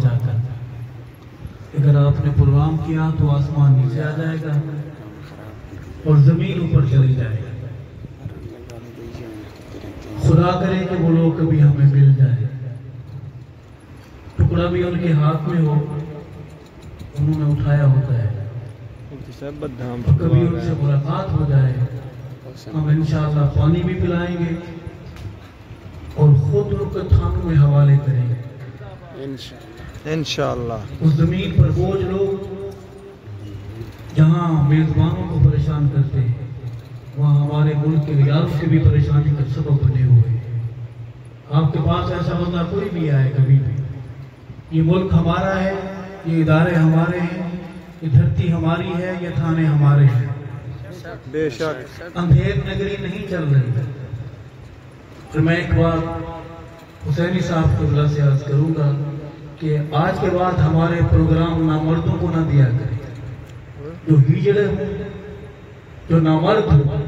جا کر اگر آپ نے پروگرام کیا تو آسمان نیچے آ جائے گا اور زمین اوپر چلی جائے گا. خدا کرے کہ وہ لوگ کبھی ہمیں مل جائے, ٹکڑا بھی ان کے ہاتھ میں ہو, انہوں نے اٹھایا ہوتا ہے, کبھی ان سے ملاقات ہو جائے, ہم انشاءاللہ پانی بھی پلائیں گے اور خود ان کو تھانوں میں حوالے کریں گے انشاءاللہ. اس زمین پر بوجھ لوگ جہاں میزبانوں کو پریشان کرتے ہیں, وہاں ہمارے ملک کے ریاض کے بھی پریشانی کا سبب بنے ہوئے ہیں. آپ کے پاس ایسا بندہ کوئی بھی آئے کبھی بھی, یہ ملک ہمارا ہے, یہ ادارے ہمارے ہیں, یہ دھرتی ہماری ہے, یہ تھانے ہمارے ہیں. بے شک اندھیر نگری نہیں چل رہی. پھر میں ایک بار حسینی صاحب کو اللہ سے عرض کروں گا کہ آج کے بعد ہمارے پروگرام نامردوں کو نہ دیا کریں, جو ہجڑے ہوں, جو نامرد ہوں,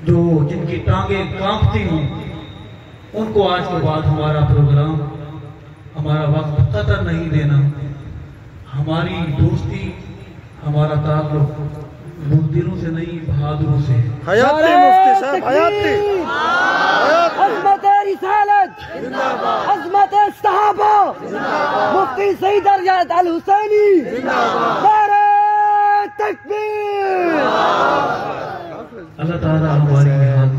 جو جن کی ٹانگیں کانپتی ہوں, ان کو آج کے بعد ہمارا پروگرام, ہمارا وقت قطر نہیں دینا. ہماری دوستی, ہمارا تعلق بزدلوں سے نہیں بہادروں سے. حیاتی مفتی صاحب, حیاتی عظمت رسالت, عظمت صحابہ, مفتی سعید ارشاد الحسینی, نعرہ تکبیر. اللہ تعالیٰ ہماری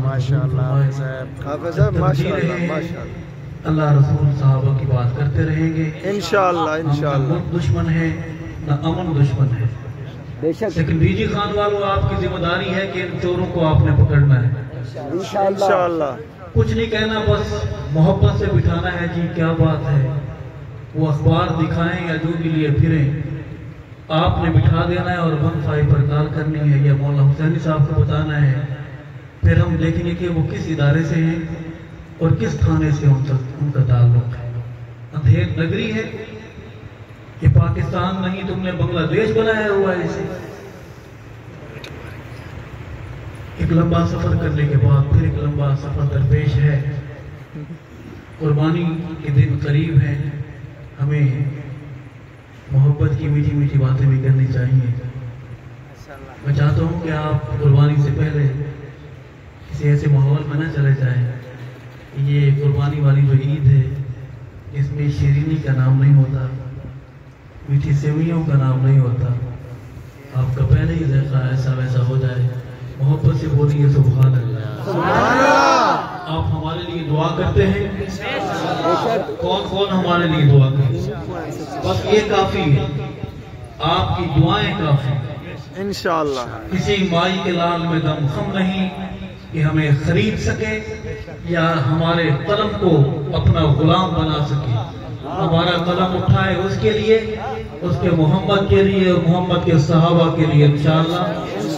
ماشاءاللہ اللہ رسول صحابہ کی بات کرتے رہیں گے انشاءاللہ. انشاءاللہ دشمن ہے نہ امن دشمن ہے. لیکن بیجی خان والوں, آپ کی ذمہ داری ہے کہ ان چوروں کو آپ نے پکڑنا ہے انشاءاللہ. کچھ نہیں کہنا, بس محبت سے بٹھانا ہے. جی کیا بات ہے, وہ اخبار دکھائیں یا جو بھی لیے پھریں, آپ نے بٹھا دینا ہے اور 15 پر کال کرنی ہے یا مولانا حسینی صاحب کو بتانا ہے. پھر ہم دیکھیں گے کہ وہ کس ادارے سے ہیں اور کس تھانے سے ان کا تعلق ہے. اندھیر نگری ہے, یہ پاکستان نہیں, تم نے بنگلہ دیش بنایا ہوا ہے اسے. ایک لمبا سفر کرنے کے بعد پھر ایک لمبا سفر درپیش ہے. قربانی کے دن قریب ہیں, ہمیں محبت کی میٹھی میٹھی باتیں بھی کرنی چاہیے. میں چاہتا ہوں کہ آپ قربانی سے پہلے کسی ایسے ماحول میں نہ چلے جائیں. یہ قربانی والی جو عید ہے, اس میں شیرینی کا نام نہیں ہوتا, میٹھی سیویوں کا نام نہیں ہوتا. آپ کا پہلے ہی ذائقہ ایسا ویسا ہو جائے. محبت سے بولیے سبحان اللہ. آپ ہمارے لیے دعا کرتے ہیں, کون کون ہمارے لیے دعا کرتے ہیں؟ بس یہ کافی ہے, آپ کی دعائیں کافی ہیں انشاءاللہ. کسی مائی کے لال میں دم خم نہیں کہ ہمیں خرید سکے یا ہمارے قلم کو اپنا غلام بنا سکے. ہمارا قلم اٹھائے اس کے لیے, اس کے محمد کے لیے اور محمد کے صحابہ کے لیے انشاءاللہ.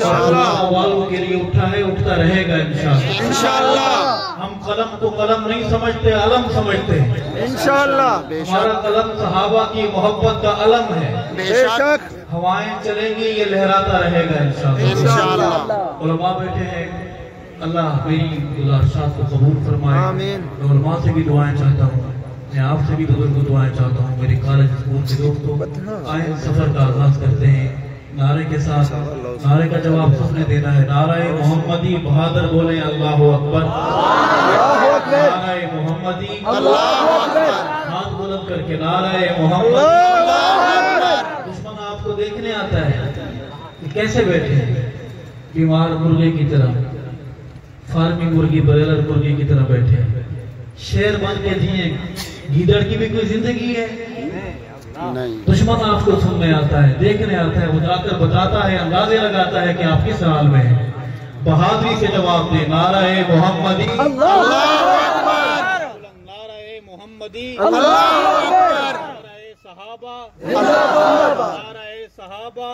اللہ والوں کے لیے اٹھتا رہے گا انشاءاللہ. ہم قلم کو قلم نہیں سمجھتے, علم سمجھتے ہیں انشاءاللہ. ہمارا قلم صحابہ کی محبت کا علم ہے. بے شک ہوائیں چلیں گی, یہ لہراتا رہے گا انشاءاللہ. علماء بیٹھے ہیں, اللہ میری گزارشات کو قبول فرمائے. آمین. میں علماء سے بھی دعائیں چاہتا ہوں, میں آپ سے بھی بزرگ دعائیں چاہتا ہوں. میرے کالج اسکول کے دوستوں, آئے سفر کا آغاز کرتے ہیں نعرے کے ساتھ. نعرے کا جواب سب نے دینا ہے. نعرہ محمدی, بہادر بولیں اللہ اکبر. نعرہ محمدی, ہاتھ بلند کر کے نعرہ محمدی. دشمن آپ کو دیکھنے آتا ہے کہ کیسے بیٹھے ہیں, بیمار مرغے کی طرح, فارمی مرغی, بریلر مرغی کی طرح بیٹھے ہیں. شیر بن کے جیئیں, گیدڑ کی بھی کوئی زندگی ہے نہیں. دشمن آپ کو سننے آتا ہے, دیکھنے آتا ہے, وہ جا کر بتاتا ہے, اندازے لگاتا ہے کہ آپ کس حال میں ہیں. بہادری سے جواب دے نعرہ محمدی, اللہ اکبر. نعرہ محمدی, اللہ اکبر. نعرہ صحابہ, نعرہ صحابہ,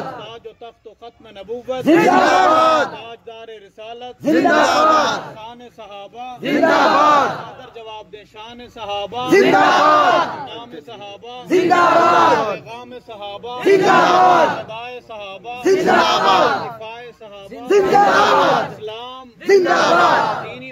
تاج و تخت و ختم نبوت, تاجدار رسالت, شان صحابہ, اگر جواب دے شان صحابہ, نام صحابہ, پیغام صحابہ, ادائے صحابہ, دفاع صحابہ, اسلام, دینی